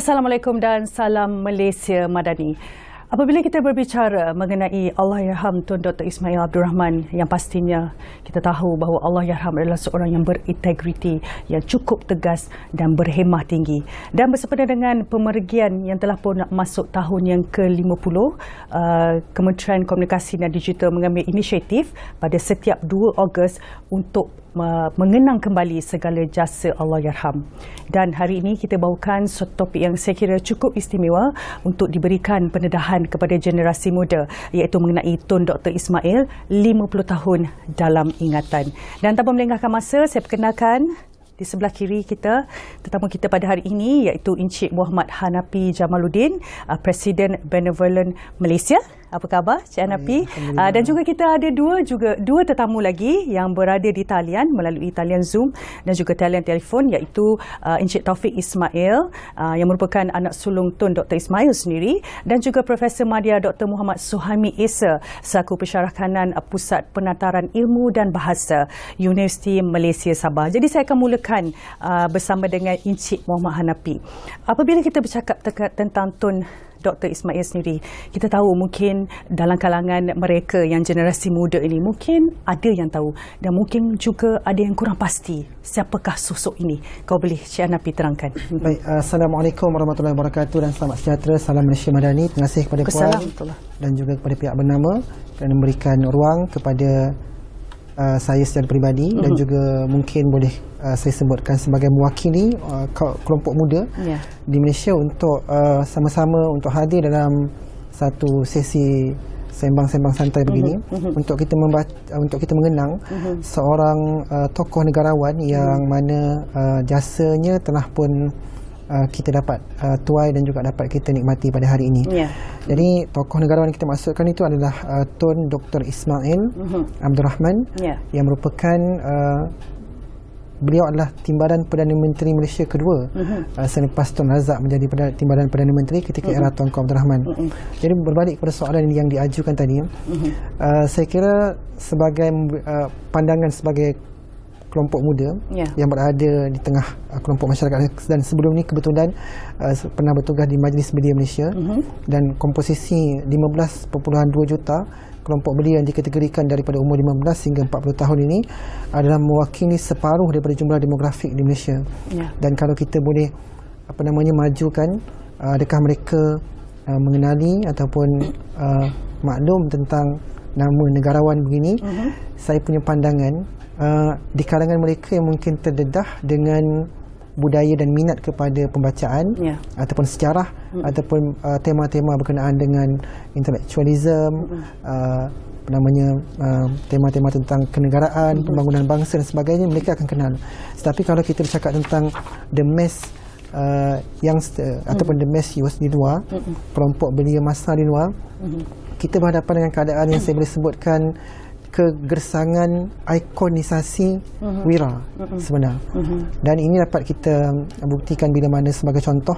Assalamualaikum dan salam Malaysia Madani. Apabila kita berbicara mengenai Allahyarham Tun Dr. Ismail Abdul Rahman, yang pastinya kita tahu bahawa Allahyarham adalah seorang yang berintegriti, yang cukup tegas dan berhemah tinggi. Dan bersempena dengan pemergian yang telah pun masuk tahun yang ke-50, Kementerian Komunikasi dan Digital mengambil inisiatif pada setiap 2 Ogos untuk mengenang kembali segala jasa Allahyarham. Dan hari ini kita bawakan satu topik yang saya kira cukup istimewa untuk diberikan pendedahan kepada generasi muda, iaitu mengenai Tun Dr. Ismail 50 tahun dalam ingatan. Dan tanpa melengahkan masa, saya perkenalkan di sebelah kiri kita tetamu kita pada hari ini, iaitu Encik Muhammad Hanapi Jamaluddin, Presiden Benevolent Malaysia. Apa khabar Cik Hanapi? Dan juga kita ada dua tetamu lagi yang berada di talian melalui talian Zoom dan juga talian telefon, iaitu Encik Taufik Ismail yang merupakan anak sulung Tun Dr. Ismail sendiri, dan juga Profesor Madya Dr. Muhammad Suhaimi Esa selaku Pensyarah Kanan Pusat Penataran Ilmu dan Bahasa Universiti Malaysia Sabah. Jadi saya akan mulakan bersama dengan Encik Muhammad Hanapi. Apabila kita bercakap tentang Tun Dr. Ismail sendiri, kita tahu mungkin dalam kalangan mereka yang generasi muda ini mungkin ada yang tahu dan mungkin juga ada yang kurang pasti siapakah sosok ini. Kau boleh Cik Hanapi terangkan? Baik, Assalamualaikum warahmatullahi wabarakatuh dan selamat sejahtera. Salam Malaysia Madani. Terima kasih kepada Puan dan juga kepada pihak bernama kerana memberikan ruang kepada saya secara peribadi dan juga mungkin boleh saya sebutkan sebagai mewakili kelompok muda di Malaysia untuk sama-sama untuk hadir dalam satu sesi sembang-sembang santai begini untuk kita mengenang seorang tokoh negarawan yang mana jasanya telah pun kita dapat tuai dan juga dapat kita nikmati pada hari ini. Jadi tokoh negarawan yang kita maksudkan itu adalah Tun Dr. Ismail Abdul Rahman yang merupakan beliau adalah Timbalan Perdana Menteri Malaysia kedua selepas Tun Razak menjadi Timbalan Perdana Menteri ketika era Tunku Abdul Rahman. Jadi berbalik kepada soalan yang diajukan tadi, saya kira sebagai pandangan sebagai kelompok muda yang berada di tengah kelompok masyarakat, dan sebelum ni kebetulan pernah bertugas di Majlis Belia Malaysia dan komposisi 15.2 juta kelompok belia yang dikategorikan daripada umur 15 hingga 40 tahun ini adalah mewakili separuh daripada jumlah demografik di Malaysia. Dan kalau kita boleh majukan, adakah mereka mengenali ataupun maklum tentang nama negarawan begini, saya punya pandangan di kalangan mereka yang mungkin terdedah dengan budaya dan minat kepada pembacaan ataupun sejarah ataupun tema-tema berkenaan dengan intelektualisme, tema-tema tentang kenegaraan, pembangunan bangsa dan sebagainya, mereka akan kenal. Tetapi kalau kita bercakap tentang the mass youngster ataupun the mass youth di luar, kelompok belia masa di luar, kita berhadapan dengan keadaan yang saya boleh sebutkan kegersangan ikonisasi wira sebenar. Dan ini dapat kita buktikan bila mana sebagai contoh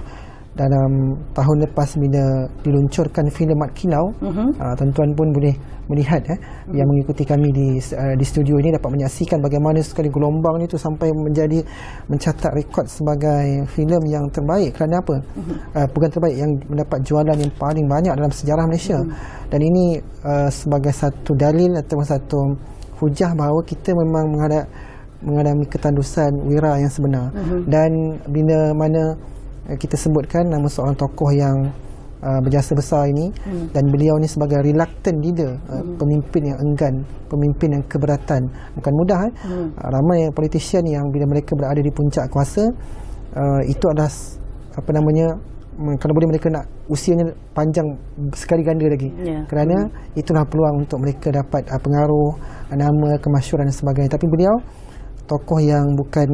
dalam tahun lepas bila diluncurkan filem Mat Kilau, tuan-tuan pun boleh melihat yang mengikuti kami di studio ini dapat menyaksikan bagaimana sekali gelombang itu sampai mencatat rekod sebagai filem yang terbaik. Kerana apa? Bukan terbaik, yang mendapat jualan yang paling banyak dalam sejarah Malaysia. Dan ini sebagai satu dalil ataupun satu hujah bahawa kita memang mengalami ketandusan wira yang sebenar. Dan bila mana kita sebutkan nama seorang tokoh yang berjasa besar ini, dan beliau ni sebagai reluctant leader, pemimpin yang enggan, pemimpin yang keberatan, bukan mudah. Ramai politician yang bila mereka berada di puncak kuasa, itu adalah kalau boleh mereka nak usianya panjang sekali ganda lagi, kerana itulah peluang untuk mereka dapat pengaruh, nama, kemasyhuran dan sebagainya. Tapi beliau tokoh yang bukan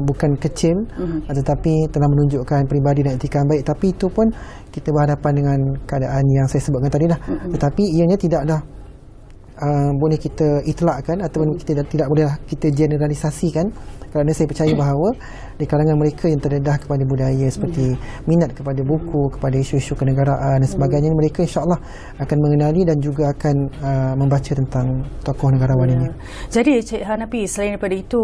bukan kecil, tetapi telah menunjukkan peribadi dan etika yang baik. Tapi itu pun kita berhadapan dengan keadaan yang saya sebutkan tadi lah. Tetapi ianya tidaklah boleh kita itlakkan ataupun kita tidak boleh kita generalisasikan, kerana saya percaya bahawa di kalangan mereka yang terdedah kepada budaya seperti minat kepada buku, kepada isu-isu kenegaraan dan sebagainya, mereka insya-Allah akan mengenali dan juga akan membaca tentang tokoh negarawan ini. Jadi Cik Hanapi, selain daripada itu,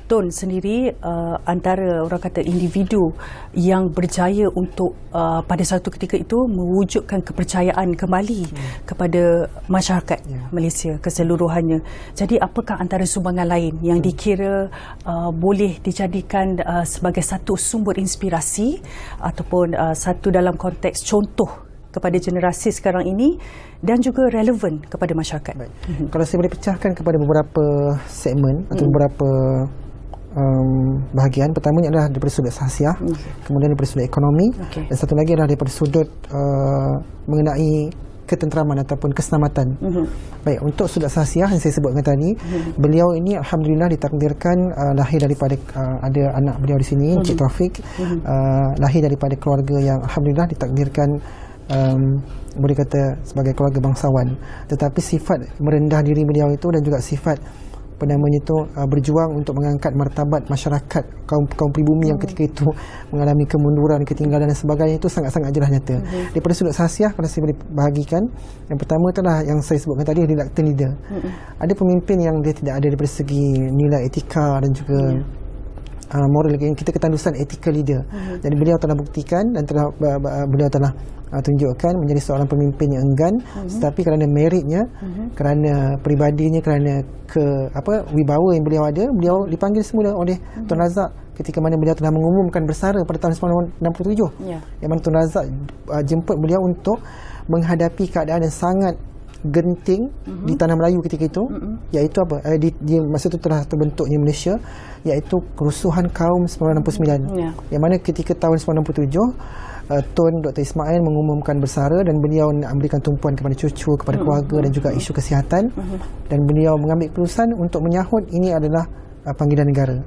Tun sendiri antara orang kata individu yang berjaya untuk pada satu ketika itu mewujudkan kepercayaan kembali kepada masyarakat Malaysia keseluruhannya. Jadi apakah antara sumbangan lain yang dikira boleh dijadikan sebagai satu sumber inspirasi ataupun satu dalam konteks contoh kepada generasi sekarang ini dan juga relevan kepada masyarakat? Kalau saya boleh pecahkan kepada beberapa segmen atau beberapa bahagian. Pertamanya adalah daripada sudut sahsiah, kemudian daripada sudut ekonomi, dan satu lagi adalah daripada sudut mengenai ketenteraman ataupun keselamatan. Baik, untuk sudut sahsiah yang saya sebutkan tadi, beliau ini alhamdulillah ditakdirkan lahir daripada ada anak beliau di sini, Encik Taufik, lahir daripada keluarga yang alhamdulillah ditakdirkan boleh kata sebagai keluarga bangsawan. Tetapi sifat merendah diri beliau itu dan juga sifat berjuang untuk mengangkat martabat masyarakat kaum pribumi yang ketika itu mengalami kemunduran, ketinggalan dan sebagainya, itu sangat-sangat jelas nyata. Daripada sudut sahsiah, kalau saya boleh bahagikan, yang pertama itulah yang saya sebutkan tadi, reluctant leader. Ada pemimpin yang dia tidak ada daripada segi nilai etika dan juga moral, kita ketandusan ethical leader. Jadi beliau telah buktikan dan beliau telah tunjukkan menjadi seorang pemimpin yang enggan, tetapi kerana meritnya, kerana peribadinya, kerana wibawa yang beliau ada, beliau dipanggil semula oleh Tun Razak ketika mana beliau telah mengumumkan bersara pada tahun 1967, yang mana Tun Razak jemput beliau untuk menghadapi keadaan yang sangat genting di tanah Melayu ketika itu, iaitu masa itu telah terbentuknya Malaysia, iaitu kerusuhan kaum 1969, yang mana ketika tahun 1997 Tun Dr. Ismail mengumumkan bersara dan beliau nak memberikan tumpuan kepada cucu, kepada keluarga dan juga isu kesihatan, dan beliau mengambil keputusan untuk menyahut ini adalah panggilan negara.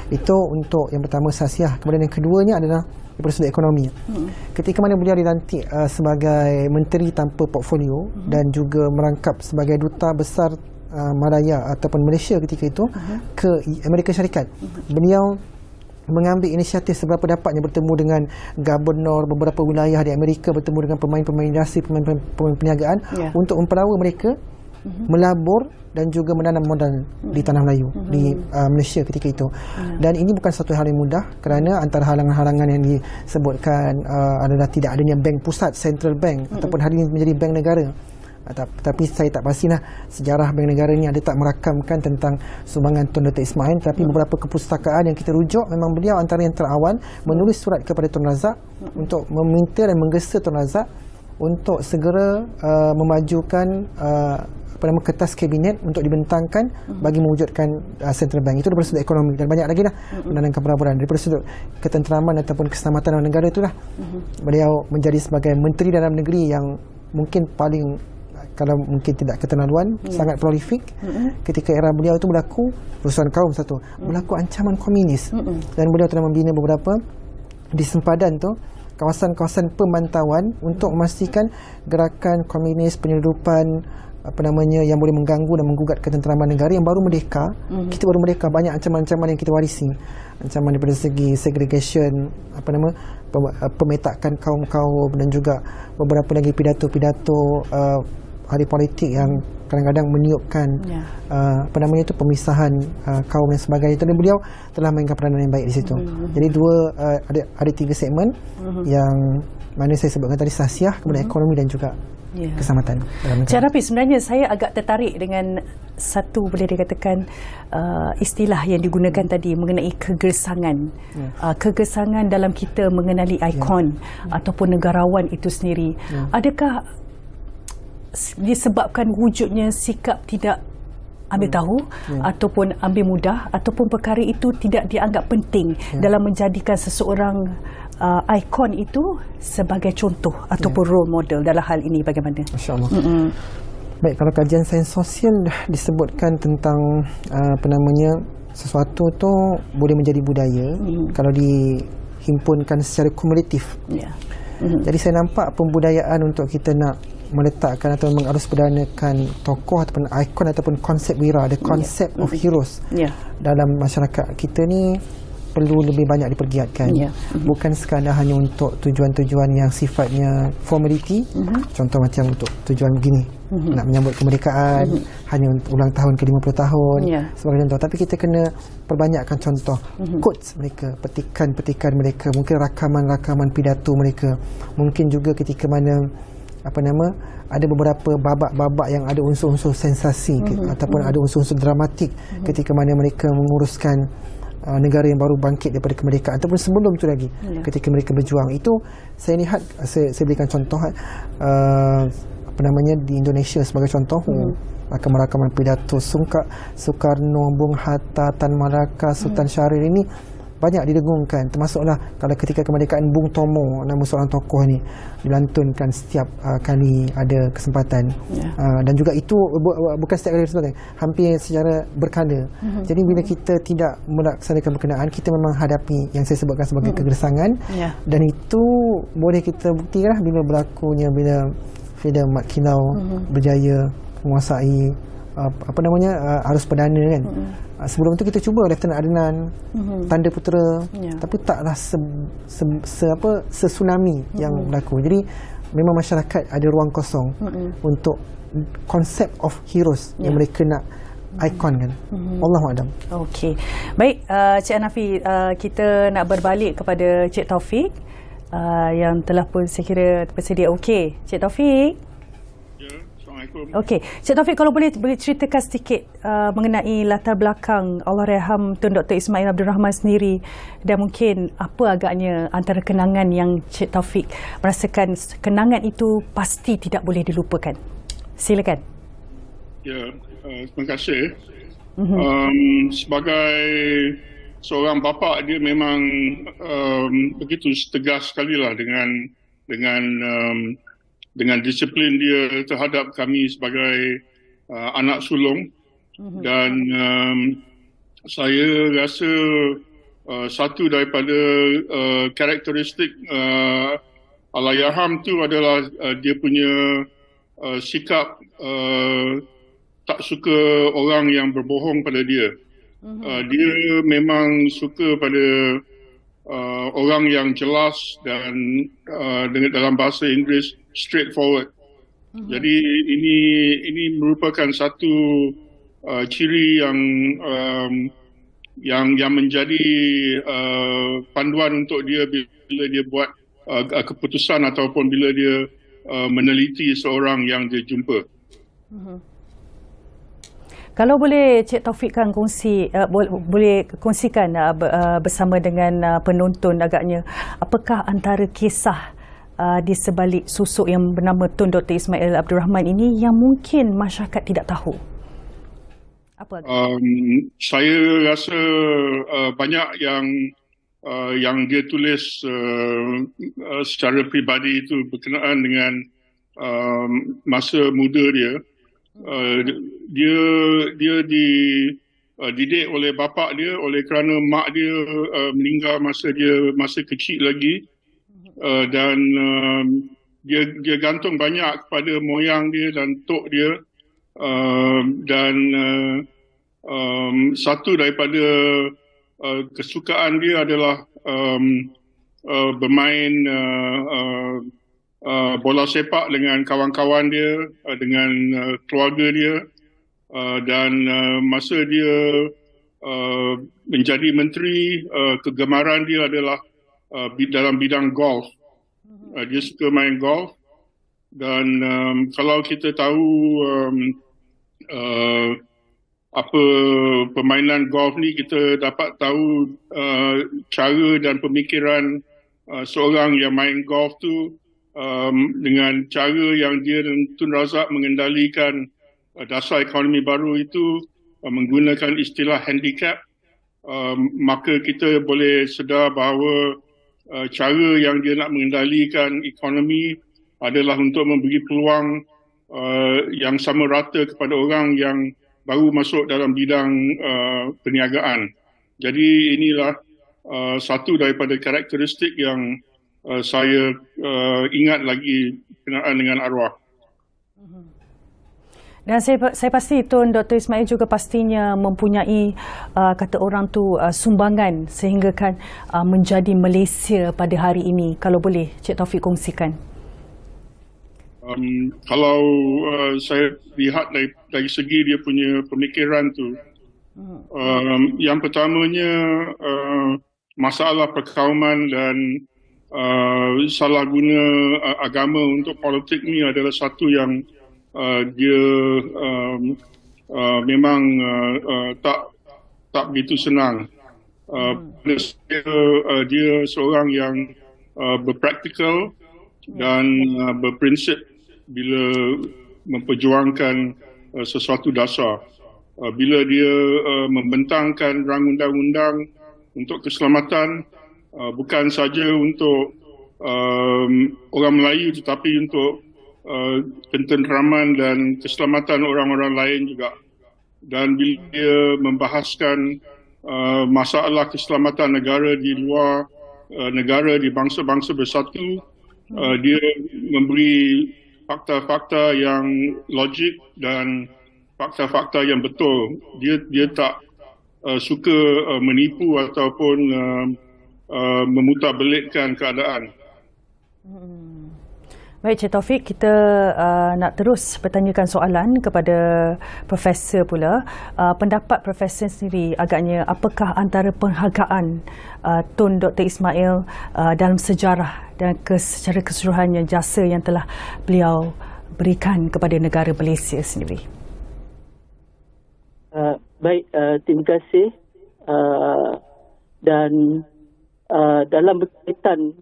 Itu untuk yang pertama sahsiah. Kemudian yang keduanya adalah daripada sudut ekonomi. Ketika mana beliau dilantik sebagai menteri tanpa portfolio dan juga merangkap sebagai duta besar Malaya ataupun Malaysia ketika itu ke Amerika Syarikat, beliau mengambil inisiatif seberapa dapatnya bertemu dengan gubernur beberapa wilayah di Amerika, bertemu dengan pemain-pemain industri, pemain perniagaan untuk memperawa mereka melabur dan juga menanam modal di tanah Melayu, di Malaysia ketika itu. Dan ini bukan satu hal yang mudah, kerana antara halangan-halangan yang disebutkan adalah tidak adanya bank pusat, central bank, ataupun hari ini menjadi bank negara. Tapi saya tak pastilah sejarah bank negara ini ada tak merakamkan tentang sumbangan Tun Dr. Ismail, tapi beberapa kepustakaan yang kita rujuk, memang beliau antara yang terawal menulis surat kepada Tun Razak untuk meminta dan menggesa Tun Razak untuk segera memajukan kertas kabinet untuk dibentangkan bagi mewujudkan central bank. Itu daripada sudut ekonomi, dan banyak lagi lah menanamkan pelaburan. Daripada sudut ketenteraman ataupun keselamatan negara itulah beliau menjadi sebagai menteri dalam negeri yang mungkin paling, kalau mungkin tidak keterlaluan, sangat prolifik. Ketika era beliau itu berlaku kerusuhan kaum berlaku ancaman komunis, dan beliau telah membina beberapa di sempadan tu kawasan-kawasan pemantauan untuk memastikan gerakan komunis, penyeludupan yang boleh mengganggu dan menggugat ketenteraman negara yang baru merdeka. Kita baru merdeka, banyak ancaman-ancaman yang kita warisi, ancaman daripada segi segregation, pemetakan kaum-kaum, dan juga beberapa lagi pidato-pidato ahli politik yang kadang-kadang meniupkan pemisahan kaum dan sebagainya. Dan beliau telah mainkan peranan yang baik di situ. Jadi ada tiga segmen yang mana saya sebutkan tadi, sahsiah, kemudian ekonomi dan juga keselamatan. Cik Rafi, sebenarnya saya agak tertarik dengan satu, boleh dikatakan istilah yang digunakan tadi mengenai kegersangan. Kegersangan dalam kita mengenali ikon ataupun negarawan itu sendiri. Adakah disebabkan wujudnya sikap tidak ambil tahu ataupun ambil mudah, ataupun perkara itu tidak dianggap penting dalam menjadikan seseorang ikon itu sebagai contoh ataupun role model dalam hal ini, bagaimana? Masya-Allah. Baik, kalau kajian sains sosial disebutkan tentang sesuatu tu boleh menjadi budaya kalau dihimpunkan secara kumulatif. Jadi saya nampak pembudayaan untuk kita nak meletakkan atau mengarusbedanakan tokoh ataupun ikon ataupun konsep wira, the concept of heroes dalam masyarakat kita ni perlu lebih banyak dipergiatkan. Ya. Bukan sekadar hanya untuk tujuan-tujuan yang sifatnya formality, contoh macam untuk tujuan begini, nak menyambut kemerdekaan, hanya untuk ulang tahun ke-50 tahun, Ya. sebagai contoh. Tapi kita kena perbanyakkan contoh, quotes mereka, petikan-petikan mereka, mungkin rakaman-rakaman pidato mereka, mungkin juga ketika mana ada beberapa babak-babak yang ada unsur-unsur sensasi ataupun ada unsur-unsur dramatik ketika mana mereka menguruskan negara yang baru bangkit daripada kemerdekaan ataupun sebelum itu lagi ketika mereka berjuang. Itu saya lihat, saya berikan contoh di Indonesia sebagai contoh, rakaman-rakaman pidato Soekarno, Bung Hatta, Tan Malaka, Sultan Syahrir ini banyak didengungkan, termasuklah kalau ketika kemerdekaan Bung Tomo, nama seorang tokoh ni dilantunkan setiap kali ada kesempatan. Dan juga itu bukan setiap kali kesempatan, hampir secara berkala. Jadi bila kita tidak melaksanakan berkenaan, kita memang hadapi yang saya sebutkan sebagai kegersangan. Dan itu boleh kita buktikan bila bila Fida Mat Kilau berjaya menguasai arus perdana kan. Sebelum tu kita cuba Lieutenant Adnan, Tanda Putera, tapi taklah tsunami yang berlaku. Jadi memang masyarakat ada ruang kosong untuk konsep of heroes yang mereka nak ikon kan. Allahuakbar. Okey. Baik, Cik Hanafi, kita nak berbalik kepada Cik Taufik yang telah pun saya kira bersedia. Okey, Cik Taufik. Okey, Cik Taufik, kalau boleh ceritakan sedikit mengenai latar belakang Allahyarham Tun Dr. Ismail Abdul Rahman sendiri, dan mungkin apa agaknya antara kenangan yang Cik Taufik merasakan kenangan itu pasti tidak boleh dilupakan. Silakan. Ya, terima kasih. Sebagai seorang bapa, dia memang begitu tegas sekali lah dengan disiplin dia terhadap kami sebagai anak sulung. Dan saya rasa satu daripada karakteristik Allahyarham tu adalah dia punya sikap tak suka orang yang berbohong pada dia. Dia memang suka pada orang yang jelas dan dalam bahasa Inggeris straightforward. Jadi ini merupakan satu ciri yang menjadi panduan untuk dia bila dia buat keputusan ataupun bila dia meneliti seorang yang dia jumpa. Kalau boleh Cik Taufik kan boleh kongsikan bersama dengan penonton agaknya, apakah antara kisah di sebalik susuk yang bernama Tun Dr. Ismail Abdul Rahman ini yang mungkin masyarakat tidak tahu? Apa? Saya rasa banyak yang dia tulis secara peribadi itu berkenaan dengan masa muda dia. Dia dididik oleh bapa dia oleh kerana mak dia meninggal masa dia masih kecil lagi. Dan dia gantung banyak kepada moyang dia dan tok dia, dan satu daripada kesukaan dia adalah bermain bola sepak dengan kawan-kawan dia, dengan keluarga dia, dan masa dia menjadi menteri, kegemaran dia adalah dalam bidang golf. Dia suka main golf, dan kalau kita tahu apa permainan golf ni, kita dapat tahu cara dan pemikiran seorang yang main golf tu, dengan cara yang dia dan Tun Razak mengendalikan dasar ekonomi baru itu menggunakan istilah handicap. Maka kita boleh sedar bahawa cara yang dia nak mengendalikan ekonomi adalah untuk memberi peluang yang sama rata kepada orang yang baru masuk dalam bidang perniagaan. Jadi inilah satu daripada karakteristik yang saya ingat lagi berkenaan dengan arwah. Dan saya pasti Tun Dr. Ismail juga pastinya mempunyai kata orang tu sumbangan sehingga kan menjadi Malaysia pada hari ini. Kalau boleh Cik Taufik kongsikan. Kalau saya lihat dari segi dia punya pemikiran tu, yang pertamanya masalah perkauman dan salah guna agama untuk politik ni adalah satu yang dia memang tak begitu senang. Dia seorang yang berpraktikal dan berprinsip bila memperjuangkan sesuatu dasar. Bila dia membentangkan rang undang-undang untuk keselamatan, bukan saja untuk orang Melayu tetapi untuk ketenteraman dan keselamatan orang-orang lain juga. Dan bila dia membahaskan masalah keselamatan negara di luar negara, di bangsa-bangsa bersatu, dia memberi fakta-fakta yang logik dan fakta-fakta yang betul. Dia tak suka menipu ataupun memutarbelikkan keadaan. Baik Cik Taufik, kita nak terus bertanyakan soalan kepada Profesor pula. Pendapat Profesor sendiri agaknya apakah antara penghargaan Tun Dr. Ismail dalam sejarah dan secara keseluruhannya jasa yang telah beliau berikan kepada negara Malaysia sendiri? Baik, terima kasih. Dan dalam berkaitan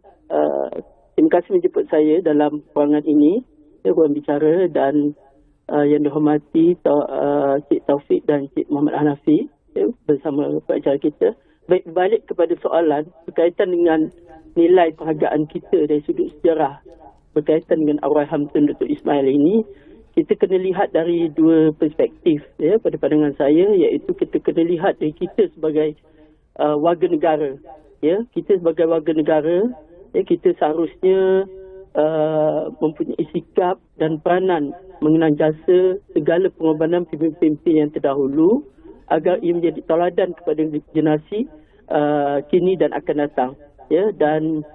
terima kasih menjemput saya dalam ruangan ini, ruang bicara, dan yang dihormati Cik Taufik dan Cik Muhammad Hanafi bersama pengacara kita. Baik, balik kepada soalan berkaitan dengan nilai penghargaan kita dari sudut sejarah berkaitan dengan Allahyarham Tun Dr. Ismail ini, kita kena lihat dari dua perspektif pada pandangan saya, iaitu kita kena lihat dari kita sebagai warga negara. Kita sebagai warga negara, kita seharusnya mempunyai sikap dan peranan mengenang jasa segala pengorbanan pemimpin-pemimpin yang terdahulu agar ia menjadi tauladan kepada generasi kini dan akan datang. Dan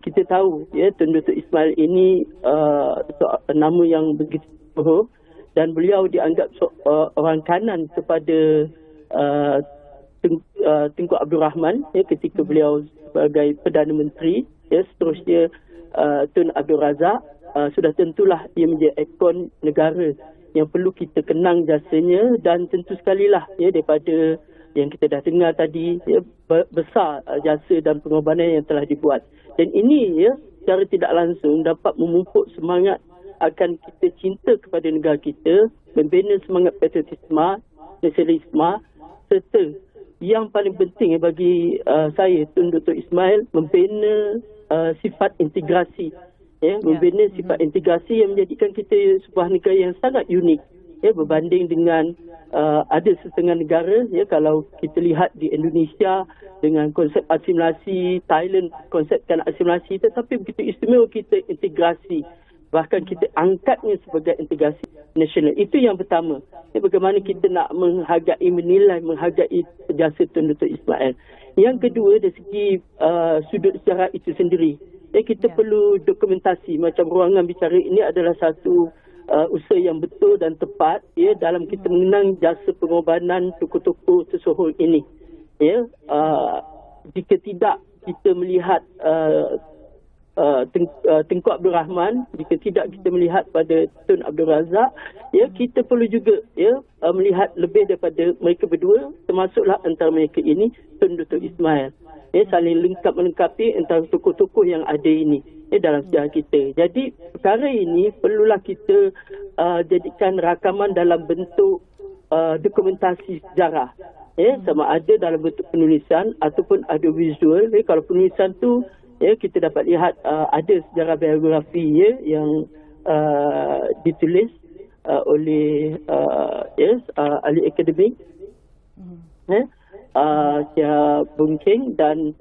kita tahu Tun Dr. Ismail ini nama yang begitu berhormat, dan beliau dianggap orang kanan kepada Tengku Abdul Rahman ketika beliau sebagai Perdana Menteri. Seterusnya Tun Abdul Razak, sudah tentulah ia menjadi ikon negara yang perlu kita kenang jasanya, dan tentu sekali lah daripada yang kita dah dengar tadi, besar jasa dan pengorbanan yang telah dibuat. Dan ini secara tidak langsung dapat memupuk semangat akan kita cinta kepada negara kita, membina semangat patriotisme, nasionalisme, serta yang paling penting bagi saya, Tun Dr. Ismail, membina sifat integrasi. Membina sifat integrasi yang menjadikan kita sebuah negara yang sangat unik. Berbanding dengan ada setengah negara, kalau kita lihat di Indonesia dengan konsep asimilasi, Thailand konsepkan asimilasi, tetapi begitu istimewa kita integrasi. Bahkan kita angkatnya sebagai integrasi nasional. Itu yang pertama. Bagaimana kita nak menghargai, menilai, menghargai jasa Tun Dr. Ismail. Yang kedua, dari segi sudut sejarah itu sendiri. Kita perlu dokumentasi. Macam ruangan bicara ini adalah satu usaha yang betul dan tepat dalam kita mengenang jasa pengorbanan tokoh-tokoh tersohor ini. Jika tidak kita melihat Tengku Abdul Rahman, jika tidak kita melihat pada Tun Abdul Razak, kita perlu juga melihat lebih daripada mereka berdua, termasuklah antara mereka ini Tun Dr. Ismail. Saling melengkapi antara tokoh-tokoh yang ada ini dalam sejarah kita. Jadi perkara ini perlulah kita jadikan rakaman dalam bentuk dokumentasi sejarah. Sama ada dalam bentuk penulisan ataupun audiovisual. Kalau penulisan tu kita dapat lihat ada sejarah biografi yang ditulis oleh ahli akademik Syah Bungking, dan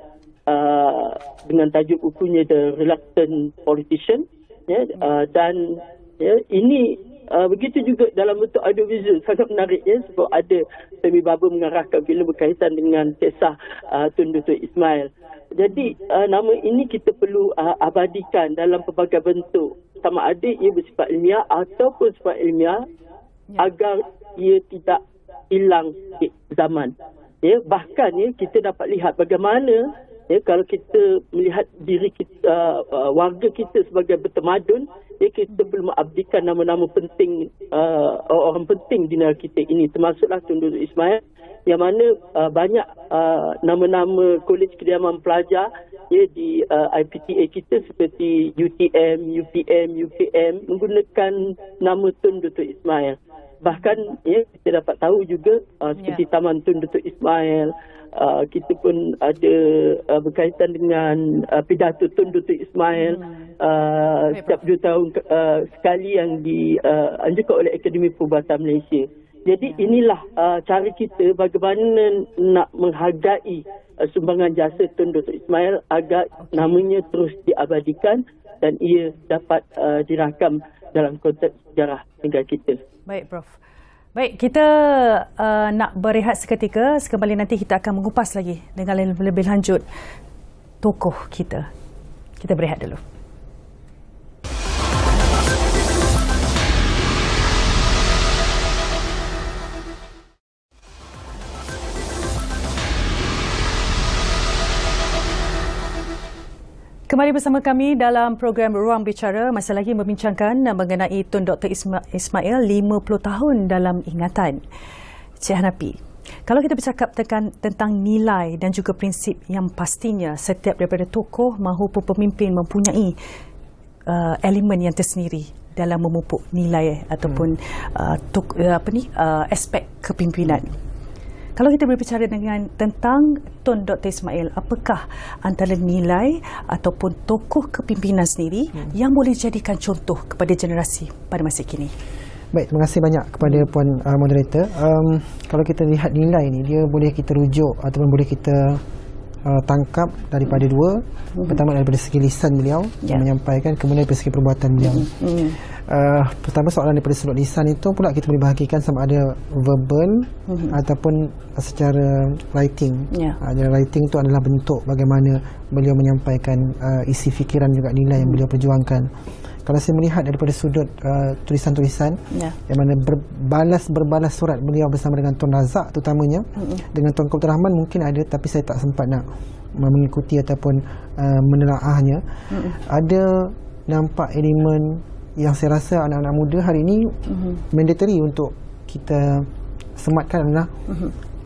dengan tajuk bukunya The Reluctant Politician, dan ini Begitu juga dalam bentuk audiovisual, sangat menarik ya, sebab ada Femi Baba mengarahkan filem berkaitan dengan kisah Tun Dr. Ismail. Jadi nama ini kita perlu abadikan dalam pelbagai bentuk, sama ada ia bersifat ilmiah ataupun sifat ilmiah, agar ia tidak hilang di zaman. Ya, bahkan ya, kita dapat lihat bagaimana ya, kalau kita melihat diri kita, warga kita sebagai bertamadun, ya, kita perlu mengabdikan nama-nama penting, orang penting di negara kita ini, termasuklah Tun Dr. Ismail, yang mana banyak nama-nama kolej kediaman pelajar ya, di IPTA kita seperti UTM, UPM, UPM menggunakan nama Tun Dr. Ismail. Bahkan ya, kita dapat tahu juga seperti Taman Tun Dr. Ismail, kita pun ada berkaitan dengan pidato Tun Dr. Ismail setiap 2 tahun sekali yang dianjurkan oleh Akademi Perubatan Malaysia. Jadi inilah cara kita bagaimana nak menghargai sumbangan jasa Tun Dr. Ismail agar namanya terus diabadikan dan ia dapat dirakam dalam konteks sejarah negara kita. Baik, Prof. Baik, kita nak berehat seketika. Sekembali nanti kita akan mengupas lagi dengan lebih lanjut tokoh kita. Kita berehat dulu. Kembali bersama kami dalam program Ruang Bicara, masih lagi membincangkan mengenai Tun Dr. Ismail 50 tahun dalam ingatan. Cik Hanapi, kalau kita bercakap tentang nilai dan juga prinsip yang pastinya setiap daripada tokoh maupun pemimpin mempunyai elemen yang tersendiri dalam memupuk nilai ataupun aspek kepimpinan. Kalau kita berbicara tentang Tun Dr. Ismail, apakah antara nilai ataupun tokoh kepimpinan sendiri yang boleh dijadikan contoh kepada generasi pada masa kini? Baik, terima kasih banyak kepada Puan Moderator. Kalau kita lihat nilai ni, dia boleh kita rujuk ataupun boleh kita tangkap daripada dua. Pertama daripada segi lisan beliau yang menyampaikan, kemudian daripada segi perbuatan beliau. Pertama soalan daripada sudut lisan itu pula kita boleh bahagikan sama ada verbal ataupun secara writing. Writing itu adalah bentuk bagaimana beliau menyampaikan isi fikiran juga nilai yang beliau perjuangkan. Kalau saya melihat daripada sudut tulisan-tulisan yang mana berbalas surat beliau bersama dengan Tun Razak terutamanya, dengan Tuan Abdul Rahman mungkin ada, tapi saya tak sempat nak mengikuti ataupun menelaahnya. Ada nampak elemen yang saya rasa anak-anak muda hari ini mandatory untuk kita sematkan adalah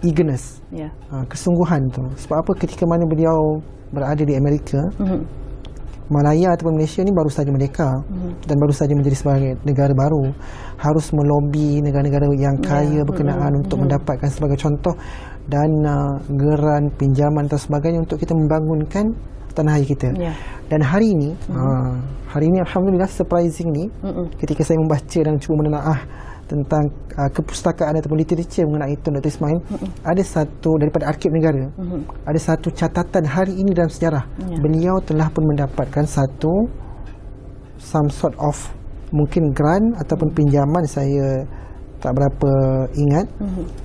eagerness, kesungguhan tu. Sebab apa? Ketika mana beliau berada di Amerika, Malaya ataupun Malaysia ni baru saja merdeka dan baru saja menjadi sebagai negara baru, harus melobi negara-negara yang kaya berkenaan untuk mendapatkan sebagai contoh dana, geran, pinjaman dan sebagainya untuk kita membangunkan tanah air kita. Dan hari ini alhamdulillah surprisingly, ketika saya membaca dan cuba menelaah tentang kepustakaan ataupun literature mengenai Tun Dr. Ismail, ada satu daripada Arkib Negara, ada satu catatan hari ini dalam sejarah, beliau telah pun mendapatkan some sort of mungkin grant ataupun pinjaman, saya tak berapa ingat,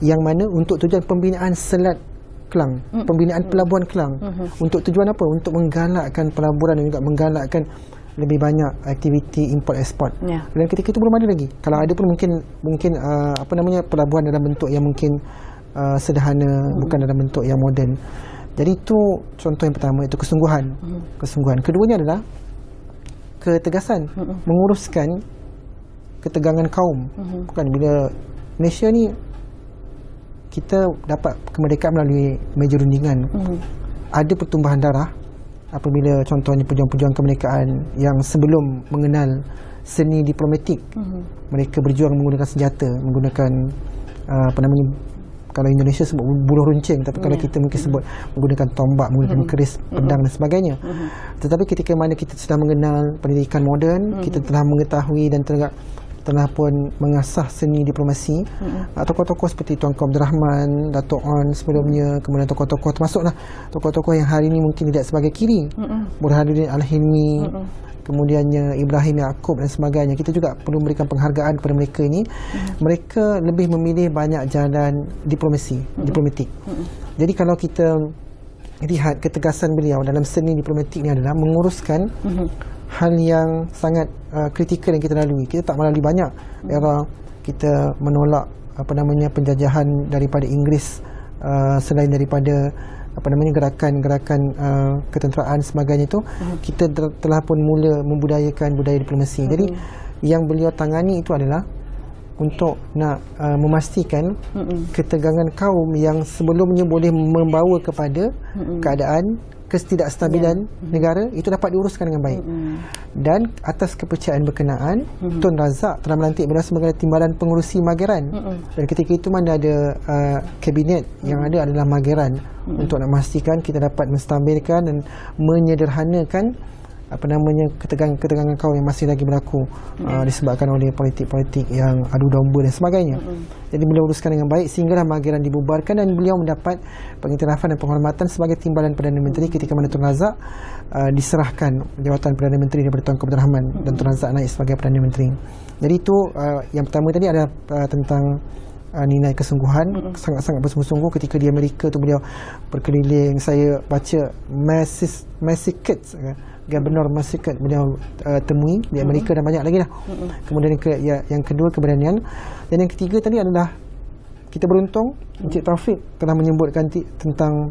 yang mana untuk tujuan pembinaan Selat Kelang, pembinaan Pelabuhan Kelang. Untuk tujuan apa? Untuk menggalakkan pelaburan dan juga menggalakkan lebih banyak aktiviti import ekspor. Dan ketika itu belum ada lagi. Kalau ada pun mungkin pelabuhan dalam bentuk yang mungkin sederhana, bukan dalam bentuk yang moden. Jadi itu contoh yang pertama, itu kesungguhan. Keduanya adalah ketegasan, menguruskan ketegangan kaum. Bukan bila Malaysia ni kita dapat kemerdekaan melalui meja rundingan. Ada pertumbuhan darah apabila contohnya pejuang-pejuang kemerdekaan yang sebelum mengenal seni diplomatik, mereka berjuang menggunakan senjata, menggunakan kalau Indonesia sebut buluh runcing, tapi kalau kita mungkin sebut menggunakan tombak, menggunakan keris, pedang dan sebagainya. Tetapi ketika mana kita sudah mengenal pendidikan moden, kita telah mengetahui dan telah pun mengasah seni diplomasi. Tokoh-tokoh seperti Tuanku Abdul Rahman, Dato' On sebelumnya, kemudian tokoh-tokoh termasuklah tokoh-tokoh yang hari ini mungkin tidak sebagai kiri, Burhanuddin Al-Hilmi, kemudiannya Ibrahim Yaakob dan sebagainya. Kita juga perlu memberikan penghargaan kepada mereka ini. Mereka lebih memilih banyak jalan diplomatik. Jadi kalau kita lihat ketegasan beliau dalam seni diplomatik ini adalah menguruskan hal yang sangat kritikal yang kita lalui. Kita tak melalui banyak era kita menolak penjajahan daripada Inggeris, selain daripada gerakan-gerakan ketenteraan sebagainya itu, kita telah pun mula membudayakan budaya diplomasi. Jadi yang beliau tangani itu adalah untuk nak memastikan ketegangan kaum yang sebelumnya boleh membawa kepada keadaan ketidakstabilan negara itu dapat diuruskan dengan baik. Dan atas kepercayaan berkenaan, Tun Razak telah melantik beliau sebagai timbalan pengurusi Mageran. Dan ketika itu mana ada kabinet yang ada adalah Mageran, untuk nak memastikan kita dapat menstabilkan dan menyederhanakan ketegangan kaum yang masih lagi berlaku disebabkan oleh politik-politik yang adu domba dan sebagainya. Jadi beliau uruskan dengan baik sehinggalah Mageran dibubarkan dan beliau mendapat pengiktirafan dan penghormatan sebagai timbalan Perdana Menteri ketika mana Tun Razak diserahkan jawatan Perdana Menteri daripada Tuanku Abdul Rahman dan Tun Razak naik sebagai Perdana Menteri. Jadi itu yang pertama tadi adalah tentang nilai kesungguhan, sangat-sangat bersungguh-sungguh ketika di Amerika tu beliau berkeliling. Saya baca Massacres, Governor Massacres beliau temui di Amerika dan banyak lagi lah. Kemudian yang kedua keberanian, dan yang ketiga tadi adalah kita beruntung Encik Taufik telah menyebutkan tentang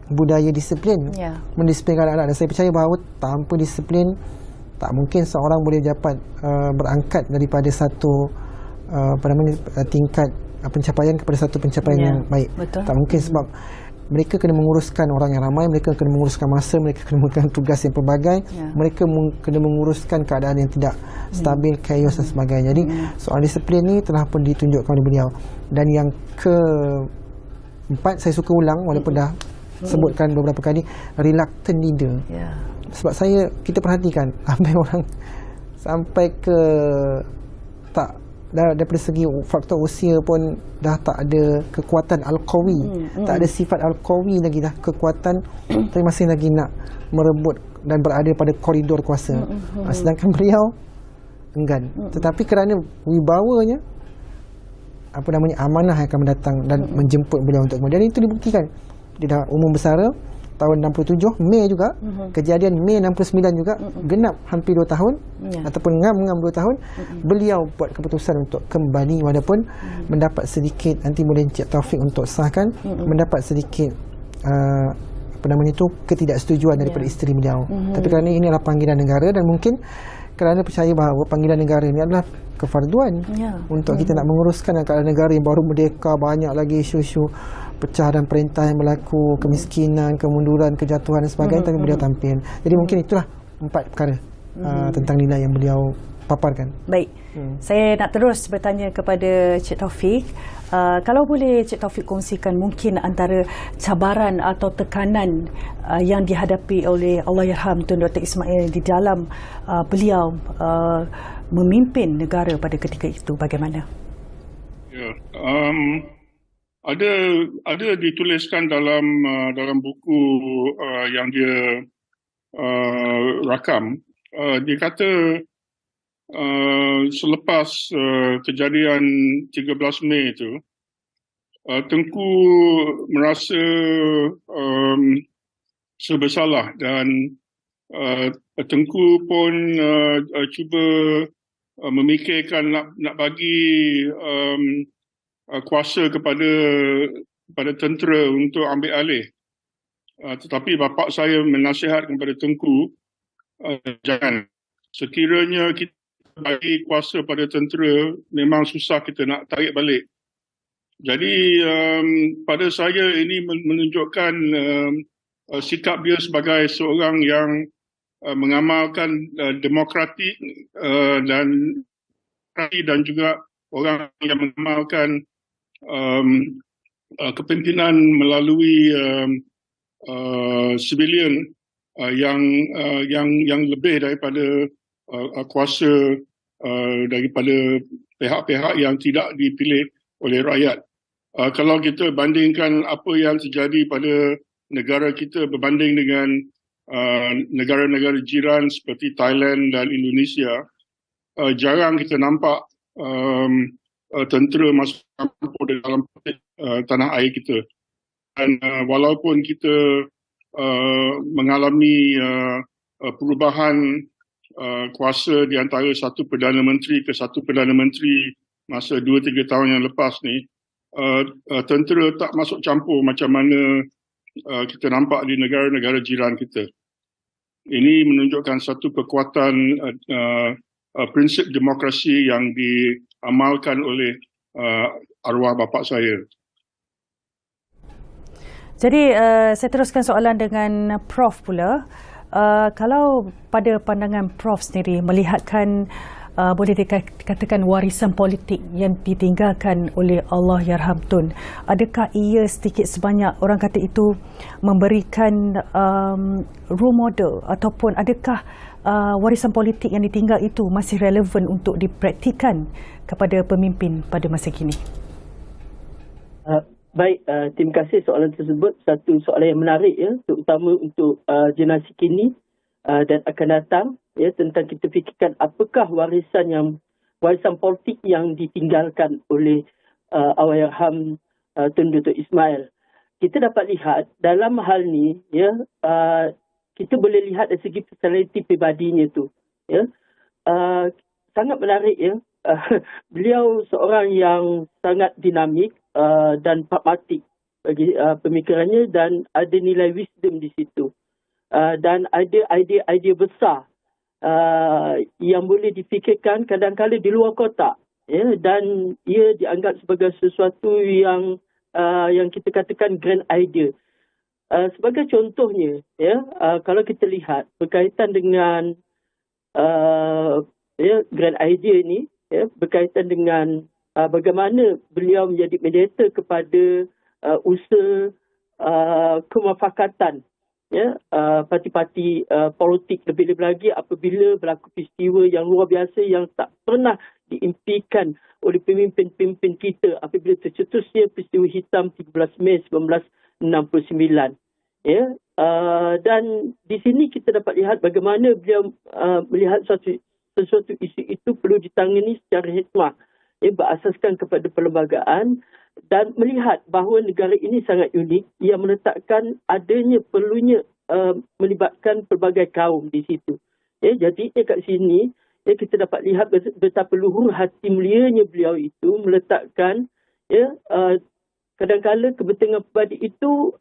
budaya disiplin, mendisiplinkan anak-anak, dan saya percaya bahawa tanpa disiplin tak mungkin seorang boleh dapat berangkat daripada satu tingkat pencapaian kepada satu pencapaian yang baik. Betul. Tak mungkin sebab mereka kena menguruskan orang yang ramai, mereka kena menguruskan masa, mereka kena menguruskan tugas yang pelbagai, mereka kena menguruskan keadaan yang tidak stabil, chaos dan sebagainya. Jadi soal disiplin ni telah pun ditunjukkan oleh beliau. Dan yang keempat, saya suka ulang walaupun dah sebutkan beberapa kali, reluctant leader. Sebab kita perhatikan sampai orang sampai ke tak daripada segi faktor usia pun dah tak ada kekuatan al-qawi, tak ada sifat al-qawi lagi dah, kekuatan tapi masih lagi nak merebut dan berada pada koridor kuasa. Sedangkan beliau enggan, tetapi kerana wibawanya amanah yang akan mendatang dan menjemput beliau untuk kemudian itu dibuktikan. Dia dah umum bersara tahun 67, Mei juga, kejadian Mei 69 juga, genap hampir 2 tahun ataupun ngam 2 tahun, beliau buat keputusan untuk kembali walaupun mendapat sedikit, nanti boleh Encik Taufik untuk sahkan, mendapat sedikit ketidaksetujuan daripada isteri beliau. Tapi kerana ini adalah panggilan negara dan mungkin kerana percaya bahawa panggilan negara ini adalah kefarduan untuk kita nak menguruskan keadaan negara yang baru merdeka, banyak lagi isu-isu pecah dan perintah yang berlaku, kemiskinan, kemunduran, kejatuhan dan sebagainya, tapi beliau tampil. Jadi mungkin itulah 4 perkara tentang nilai yang beliau paparkan. Baik, saya nak terus bertanya kepada Cik Taufik. Kalau boleh Cik Taufik kongsikan mungkin antara cabaran atau tekanan yang dihadapi oleh Allahyarham Tun Dr. Ismail di dalam beliau memimpin negara pada ketika itu, bagaimana? Ada dituliskan dalam buku yang dia rakam. Dia kata selepas kejadian 13 Mei itu, Tengku merasa serba dan Tengku pun cuba memikirkan nak bagi kuasa kepada tentera untuk ambil alih. Tetapi bapa saya menasihatkan kepada Tengku, jangan. Sekiranya kita bagi kuasa pada tentera, memang susah kita nak tarik balik. Jadi pada saya ini menunjukkan sikap dia sebagai seorang yang mengamalkan demokratik dan juga orang yang mengamalkan kepimpinan melalui civilian yang lebih daripada kuasa daripada pihak-pihak yang tidak dipilih oleh rakyat. Kalau kita bandingkan apa yang terjadi pada negara kita berbanding dengan negara-negara jiran seperti Thailand dan Indonesia, jarang kita nampak tentera masuk campur dalam tanah air kita. Dan walaupun kita mengalami perubahan kuasa di antara satu Perdana Menteri ke satu Perdana Menteri masa 2-3 tahun yang lepas ni, tentera tak masuk campur macam mana kita nampak di negara-negara jiran kita. Ini menunjukkan satu kekuatan prinsip demokrasi yang diamalkan oleh arwah bapa saya. Jadi saya teruskan soalan dengan Prof pula. Kalau pada pandangan Prof sendiri melihatkan boleh dikatakan warisan politik yang ditinggalkan oleh Allahyarham Tun, adakah ia sedikit sebanyak orang kata itu memberikan role model, ataupun adakah warisan politik yang ditinggal itu masih relevan untuk dipraktikan kepada pemimpin pada masa kini? Baik, terima kasih soalan tersebut. Satu soalan yang menarik, ya, terutama untuk generasi kini dan akan datang, ya, tentang kita fikirkan apakah warisan politik yang ditinggalkan oleh Allahyarham Tun Dr. Ismail. Kita dapat lihat dalam hal ni, ya, kita boleh lihat dari segi personality pribadinya tu, ya, sangat menarik, ya. Beliau seorang yang sangat dinamik dan pragmatik bagi pemikirannya, dan ada nilai wisdom di situ, dan ada idea-idea besar yang boleh difikirkan kadang-kadang di luar kotak, ya, dan ia dianggap sebagai sesuatu yang kita katakan grand idea. Sebagai contohnya, ya, kalau kita lihat berkaitan dengan ya, grand idea ini, ya, berkaitan dengan bagaimana beliau menjadi mediator kepada usaha kemufakatan, ya, parti-parti politik, lebih-lebih lagi apabila berlaku peristiwa yang luar biasa yang tak pernah diimpikan oleh pemimpin-pemimpin kita apabila tercetusnya peristiwa hitam 13 Mei 1969. Ya, dan di sini kita dapat lihat bagaimana beliau melihat sesuatu isu itu perlu ditangani secara hikmah, ya, berasaskan kepada perlembagaan, dan melihat bahawa negara ini sangat unik yang meletakkan adanya perlunya melibatkan pelbagai kaum di situ. Ya, jadi kat sini, ya, kita dapat lihat betapa luhur hati mulianya beliau itu meletakkan, ya, kadang-kadang kepentingan pribadi itu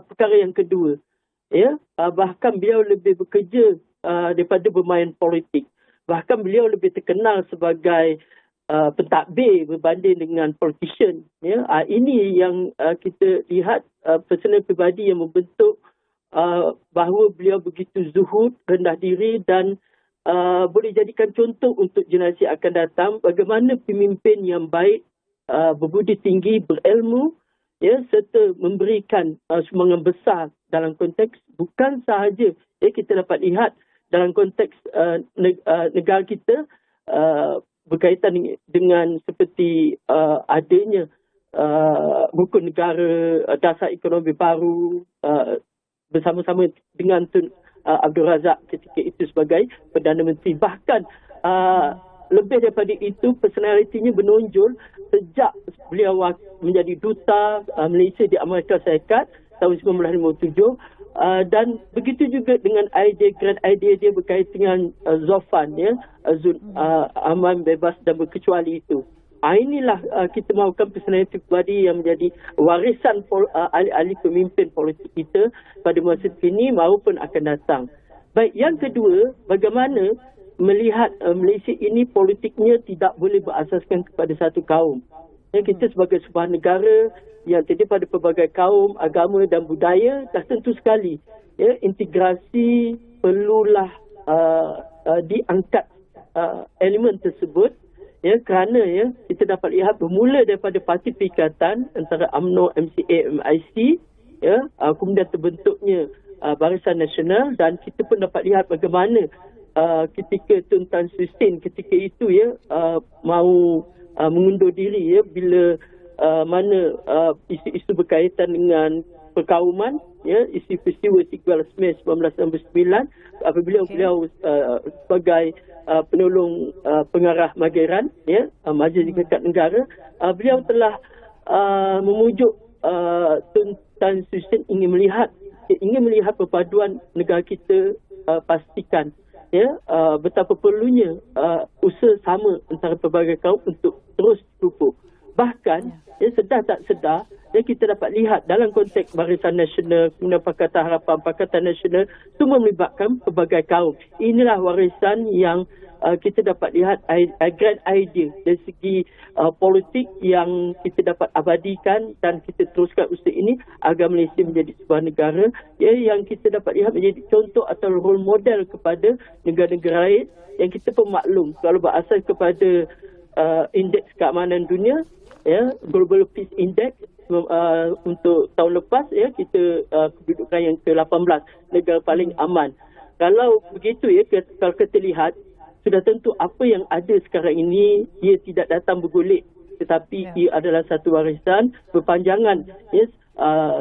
perkara yang kedua. Ya, bahkan beliau lebih bekerja daripada bermain politik. Bahkan beliau lebih terkenal sebagai pentadbir berbanding dengan politician. Ya, ini yang kita lihat personal pribadi yang membentuk bahawa beliau begitu zuhud, rendah diri, dan boleh jadikan contoh untuk generasi akan datang bagaimana pemimpin yang baik, berbudi tinggi, berilmu, ya, serta memberikan sumbangan besar dalam konteks bukan sahaja, ya, kita dapat lihat dalam konteks negara kita berkaitan dengan seperti adanya rukun negara, dasar ekonomi baru bersama-sama dengan Tun Abdul Razak ketika itu sebagai Perdana Menteri. Bahkan lebih daripada itu, personalitinya menonjol sejak beliau menjadi duta Malaysia di Amerika Syarikat tahun 1957, dan begitu juga dengan grand idea dia berkaitan dengan Zofan, ya, aman, bebas dan berkecuali itu. Inilah kita mahukan personaliti pribadi yang menjadi warisan ahli-ahli pemimpin politik kita pada masa kini maupun akan datang. Baik, yang kedua, bagaimana melihat Malaysia ini politiknya tidak boleh berasaskan kepada satu kaum. Ya, kita sebagai sebuah negara yang terdiri pada pelbagai kaum, agama dan budaya, dah tentu sekali, ya, integrasi perlulah diangkat elemen tersebut, ya, kerana, ya, kita dapat lihat bermula daripada parti perikatan antara UMNO, MCA, MIC, ya, kemudian terbentuknya Barisan Nasional, dan kita pun dapat lihat bagaimana ketika Tun Tan Sri Sin ketika itu mahu mengundur diri bila mana isu-isu berkaitan dengan perkauman, isu peristiwa 13 Mei 1969 apabila beliau sebagai penolong pengarah Mageran Majlis Syarikat Negara, beliau telah memujuk Tun Tan Sri Sin ingin melihat perpaduan negara kita, pastikan betapa perlunya usaha sama antara pelbagai kaum untuk terus pupuk. Bahkan sedar tak sedar kita dapat lihat dalam konteks Barisan Nasional, kemudian Pakatan Harapan, Pakatan Nasional, semua melibatkan pelbagai kaum. Inilah warisan yang kita dapat lihat grand idea dari segi politik yang kita dapat abadikan dan kita teruskan usaha ini agar Malaysia menjadi sebuah negara yang kita dapat lihat menjadi contoh atau role model kepada negara-negara lain yang kita pun maklum kalau berasas kepada indeks keamanan dunia, Global Peace Index untuk tahun lepas, kita kedudukan yang ke-18 negara paling aman. Kalau begitu kalau kita lihat sudah tentu apa yang ada sekarang ini ia tidak datang bergolek, tetapi ia adalah satu warisan berpanjangan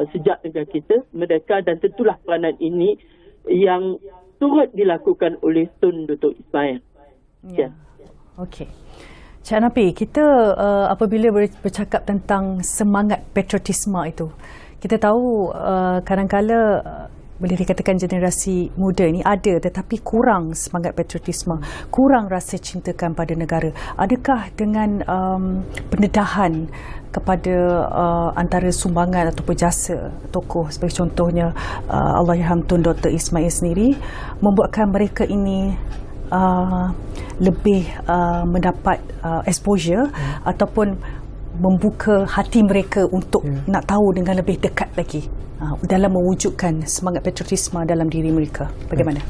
sejak negara kita merdeka, dan tentulah peranan ini yang turut dilakukan oleh Tun Dr. Ismail. Okey. Cik Hanapi, kita apabila bercakap tentang semangat patriotisme itu, kita tahu kadang-kala boleh dikatakan generasi muda ini ada tetapi kurang semangat patriotisme, kurang rasa cintakan pada negara. Adakah dengan pendedahan kepada antara sumbangan ataupun jasa tokoh sebagai contohnya Allahyarham Tun Dr. Ismail sendiri membuatkan mereka ini lebih mendapat exposure ataupun membuka hati mereka untuk nak tahu dengan lebih dekat lagi dalam mewujudkan semangat patriotisme dalam diri mereka? Bagaimana?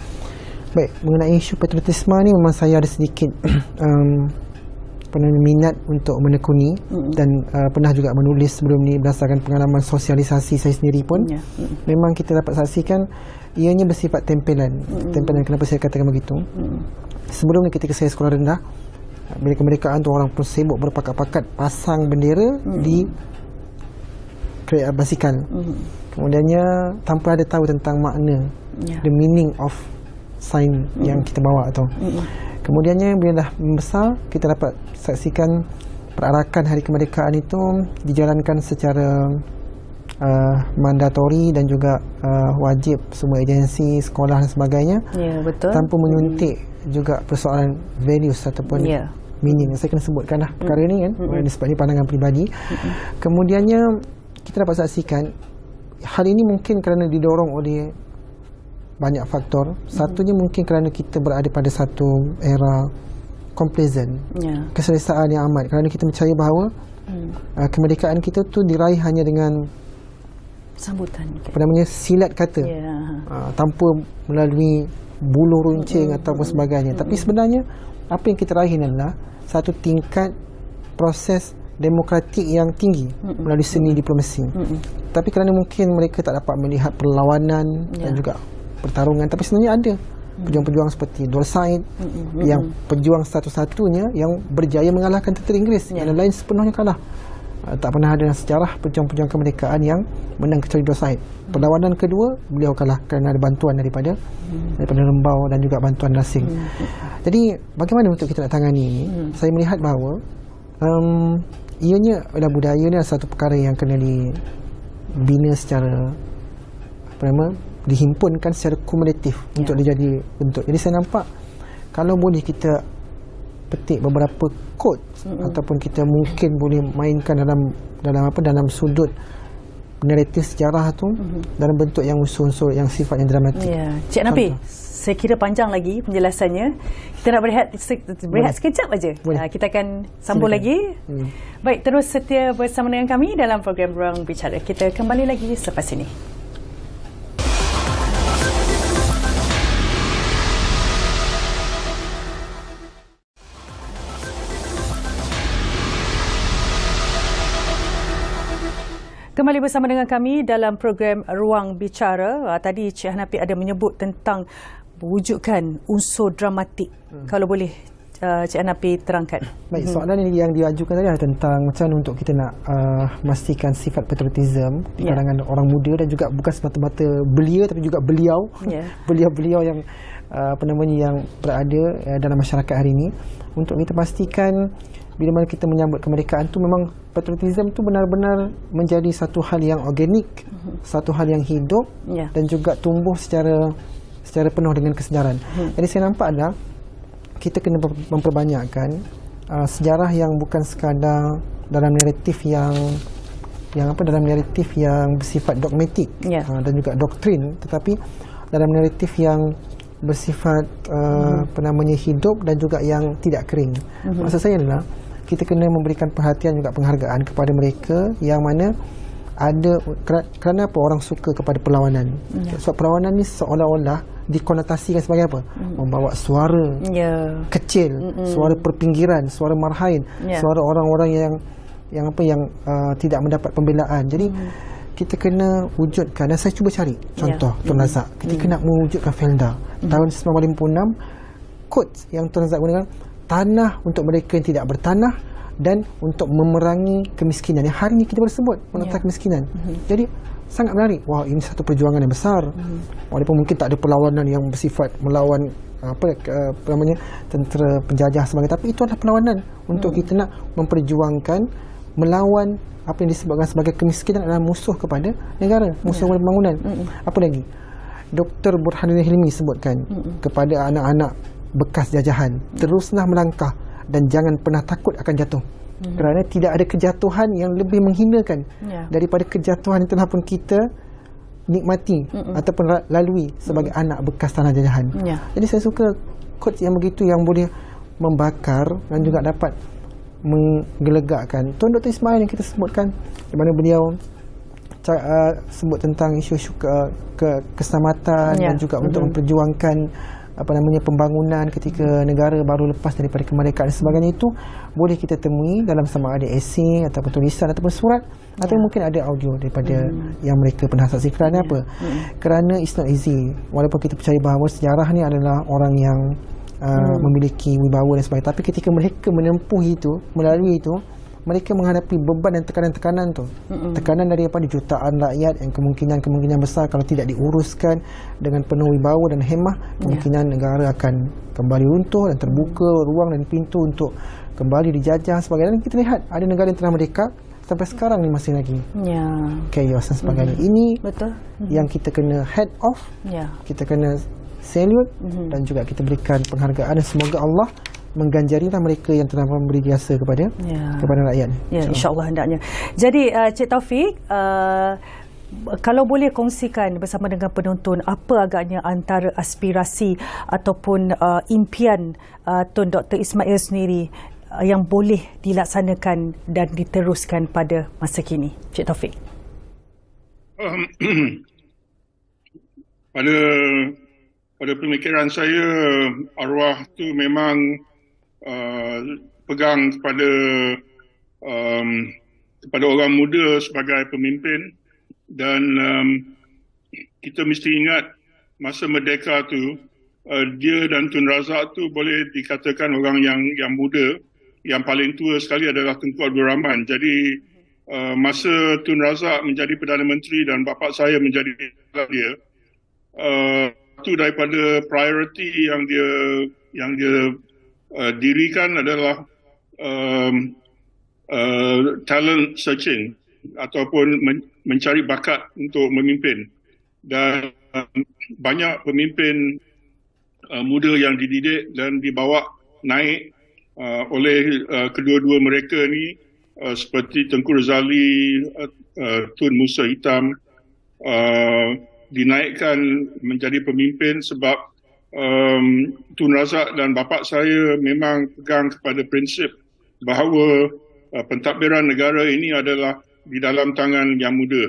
Baik, mengenai isu patriotisme ni memang saya ada sedikit minat untuk menekuni dan pernah juga menulis sebelum ni berdasarkan pengalaman sosialisasi saya sendiri pun. Memang kita dapat saksikan ianya bersifat tempelan. Tempelan, kenapa saya katakan begitu? Sebelum ni ketika saya sekolah rendah, bila kemerdekaan tu orang pun sibuk berpakat-pakat pasang bendera di kereta basikal. Kemudiannya tanpa ada tahu tentang makna, the meaning of sign yang kita bawa tu. Kemudiannya bila dah membesar, kita dapat saksikan perarakan hari kemerdekaan itu dijalankan secara mandatori dan juga wajib semua agensi, sekolah dan sebagainya. Betul. Tanpa menyuntik juga persoalan values ataupun meaning. Saya kena sebutkan lah perkara ni kan, sebab ni pandangan peribadi. Kemudiannya kita dapat saksikan hal ini mungkin kerana didorong oleh banyak faktor. Satunya mungkin kerana kita berada pada satu era complacent, keselesaan yang amat, kerana kita percaya bahawa kemerdekaan kita tu diraih hanya dengan sambutan, apa namanya, silat kata, tanpa melalui bulu runcing ataupun sebagainya. Tapi sebenarnya apa yang kita raih adalah satu tingkat proses demokratik yang tinggi melalui seni diplomasi. Tapi kerana mungkin mereka tak dapat melihat perlawanan dan juga pertarungan, tapi sebenarnya ada pejuang-pejuang seperti Dor Said yang pejuang satu-satunya yang berjaya mengalahkan tentera Inggeris. Yang lain sepenuhnya kalah. Tak pernah ada dalam sejarah pejuang-pejuang kemerdekaan yang menang kecuali Dor Said. Perlawanan kedua beliau kalah kerana ada bantuan daripada Rembau dan juga bantuan asing. Jadi bagaimana untuk kita nak tangani ini? Saya melihat bahawa ianya adalah budaya ni adalah satu perkara yang kena dibina secara dihimpunkan secara kumulatif untuk dijadi bentuk. Jadi saya nampak kalau boleh kita petik beberapa quote ataupun kita mungkin boleh mainkan dalam sudut naratif sejarah tu dalam bentuk yang unsur-unsur yang sifatnya dramatik. Cik Hanapi, saya kira panjang lagi penjelasannya. Kita nak berehat sekejap aja. Kita akan sambung lagi. Baik, terus setia bersama dengan kami dalam program Ruang Bicara. Kita kembali lagi selepas ini. Kembali bersama dengan kami dalam program Ruang Bicara. Tadi Cik Hanapi ada menyebut tentang mewujudkan unsur dramatik? Kalau boleh Cik Hanafi terangkan. Baik, soalan ini yang diajukan tadi adalah tentang macam mana untuk kita nak memastikan sifat patriotism di kalangan orang muda, dan juga bukan semata-mata belia tapi juga beliau, beliau-beliau yang yang berada dalam masyarakat hari ini, untuk kita pastikan bila mana kita menyambut kemerdekaan tu memang patriotism tu benar-benar menjadi satu hal yang organik, satu hal yang hidup dan juga tumbuh secara penuh dengan kesedaran. Jadi saya nampak adalah kita kena memperbanyakkan sejarah yang bukan sekadar dalam naratif yang dalam naratif yang bersifat dogmatik dan juga doktrin, tetapi dalam naratif yang bersifat hidup dan juga yang tidak kering. Maksud saya adalah kita kena memberikan perhatian juga penghargaan kepada mereka yang mana ada kerana apa orang suka kepada perlawanan. Sebab perlawanan ni seolah-olah dikonotasikan sebagai apa? Membawa suara kecil, suara perpinggiran, suara marhain, suara orang-orang yang tidak mendapat pembelaan. Jadi kita kena wujudkan, dan saya cuba cari contoh Tun Razak ketika nak mewujudkan Felda tahun 1956, quotes yang Tun Razak gunakan, tanah untuk mereka yang tidak bertanah dan untuk memerangi kemiskinan, yang hari ini kita boleh sebut menentang kemiskinan. Jadi sangat menarik. Wah, ini satu perjuangan yang besar. Walaupun mungkin tak ada perlawanan yang bersifat melawan tentera penjajah sebagainya, tapi itu adalah perlawanan untuk kita nak memperjuangkan melawan apa yang disebutkan sebagai kemiskinan adalah musuh kepada negara, musuh kepada pembangunan. Apa lagi? Dr. Burhanuddin Hilmi sebutkan kepada anak-anak bekas jajahan, teruslah melangkah dan jangan pernah takut akan jatuh. Kerana tidak ada kejatuhan yang lebih menghinakan daripada kejatuhan yang telah pun kita nikmati ataupun lalui sebagai anak bekas tanah jajahan. Jadi saya suka quotes yang begitu, yang boleh membakar dan juga dapat menggelegakkan. Tuan Dr. Ismail yang kita sebutkan, di mana beliau sebut tentang isu-isu keselamatan dan juga untuk memperjuangkan pembangunan ketika negara baru lepas daripada kemerdekaan dan sebagainya, itu boleh kita temui dalam sama ada esei ataupun tulisan ataupun surat atau mungkin ada audio daripada yang mereka pernah saksi. Kerana apa? Kerana it's not easy. Walaupun kita percaya bahawa sejarah ni adalah orang yang memiliki wibawa dan sebagainya, tapi ketika mereka menempuh itu, melalui itu, mereka menghadapi beban dan tekanan-tekanan tu. Tekanan daripada jutaan rakyat yang kemungkinan besar kalau tidak diuruskan dengan penuh wibawa dan hemah, kemungkinan negara akan kembali runtuh dan terbuka ruang dan pintu untuk kembali dijajah sebagainya. Dan kita lihat ada negara yang telah merdeka sampai sekarang ni masih lagi chaos dan sebagainya. Ini yang kita kena head off, kita kena salute dan juga kita berikan penghargaan, dan semoga Allah mengganjarilah mereka yang telah memberi jasa kepada rakyat. InsyaAllah hendaknya. Jadi Cik Taufik, kalau boleh kongsikan bersama dengan penonton apa agaknya antara aspirasi ataupun impian Tun Dr. Ismail sendiri yang boleh dilaksanakan dan diteruskan pada masa kini, Cik Taufik? Pada pemikiran saya, arwah tu memang pegang kepada orang muda sebagai pemimpin, dan kita mesti ingat masa merdeka tu dia dan Tun Razak tu boleh dikatakan orang yang muda. Yang paling tua sekali adalah Tunku Abdul Rahman. Jadi masa Tun Razak menjadi Perdana Menteri dan bapa saya menjadi dia, itu daripada priority yang dia dirikan adalah talent searching ataupun mencari bakat untuk memimpin. Dan banyak pemimpin muda yang dididik dan dibawa naik oleh kedua-dua mereka ni, seperti Tengku Razali, Tun Musa Hitam, dinaikkan menjadi pemimpin sebab Tun Razak dan bapa saya memang pegang kepada prinsip bahawa pentadbiran negara ini adalah di dalam tangan yang muda.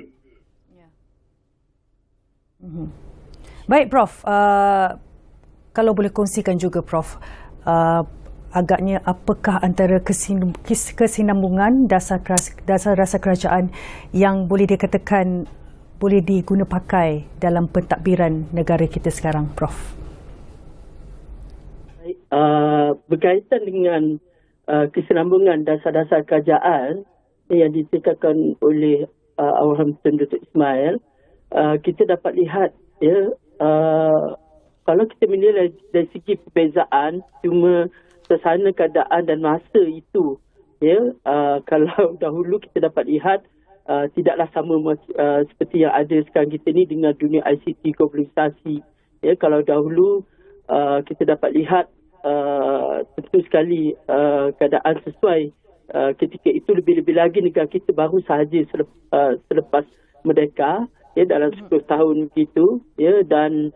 Baik Prof, kalau boleh kongsikan juga Prof, agaknya apakah antara kesinambungan dasar rasa kerajaan yang boleh dikatakan boleh diguna pakai dalam pentadbiran negara kita sekarang, Prof? berkaitan dengan kesinambungan dasar-dasar kerajaan yang diciptakan oleh Allahyarham Tun Datuk Ismail, kita dapat lihat kalau kita menilai dari segi perbezaan cuma suasana keadaan dan masa itu, kalau dahulu kita dapat lihat tidaklah sama seperti yang ada sekarang kita ni dengan dunia ICT globalisasi. Kalau dahulu kita dapat lihat tentu sekali keadaan sesuai ketika itu, lebih-lebih lagi negara kita baru sahaja selepas merdeka, dalam 10 tahun begitu, dan